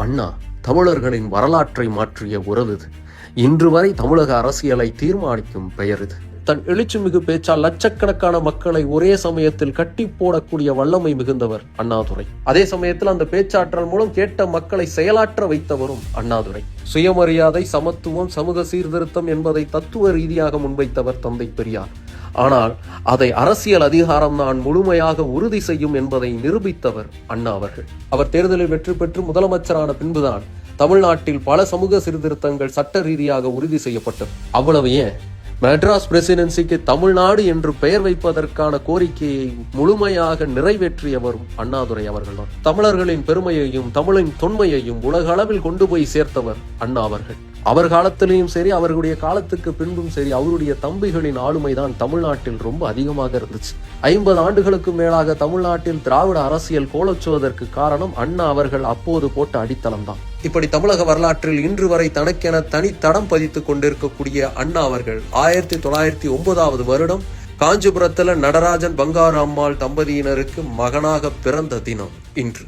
அண்ணா தமிழர்களின் வரலாற்றை மாற்றிய உறவு இது. இன்று வரை தமிழக அரசியலை தீர்மானிக்கும் பெயர் இது. தன் எழுச்சிமிகு பேச்சால் லட்சக்கணக்கான மக்களை ஒரே சமயத்தில் கட்டி போடக்கூடிய வல்லமை மிகுந்தவர் அண்ணாதுரை. அதே சமயத்தில் அந்த பேச்சாற்றல் மூலம் கேட்ட மக்களை செயலாற்ற வைத்தவரும் அண்ணாதுரை. சுயமரியாதை, சமத்துவம், சமூக சீர்திருத்தம் என்பதை தத்துவ ரீதியாக முன்வைத்தவர் தந்தை பெரியார். ஆனால் அதை அரசியல் அதிகாரம் தான் முழுமையாக உறுதி செய்யும் என்பதை நிரூபித்தவர் அண்ணா அவர்கள். அவர் தேர்தலில் வெற்றி பெற்று முதலமைச்சரான பின்புதான் தமிழ்நாட்டில் பல சமூக சீர்திருத்தங்கள் சட்ட ரீதியாக உறுதி செய்யப்பட்டது. அவ்வளவு ஏன், மெட்ராஸ் பிரசிடென்சிக்கு தமிழ்நாடு என்று பெயர் வைப்பதற்கான கோரிக்கையை முழுமையாக நிறைவேற்றியவரும் அண்ணாதுரை அவர்கள்தான். தமிழர்களின் பெருமையையும் தமிழின் தொன்மையையும் உலக அளவில் கொண்டு போய் சேர்த்தவர் அண்ணா அவர்கள். அவர் காலத்திலையும் சரி, அவர்களுடைய காலத்துக்கு பின்பும் சரி, அவருடைய தம்பிகளின் ஆளுமைதான் தமிழ்நாட்டில் ரொம்ப அதிகமாக இருந்துச்சு. 50 ஆண்டுகளுக்கு மேலாக தமிழ்நாட்டில் திராவிட அரசியல் கோலச்சுவதற்கு காரணம் அண்ணா அவர்கள் அப்போது போட்ட அடித்தளம் தான். இப்படி தமிழக வரலாற்றில் இன்று வரை தனக்கென தனி தடம் பதித்துக் கொண்டிருக்கக்கூடிய அண்ணா அவர்கள் 1909 வருடம் காஞ்சிபுரத்துல நடராஜன் பங்காரு அம்மாள் தம்பதியினருக்கு மகனாக பிறந்த தினம் இன்று.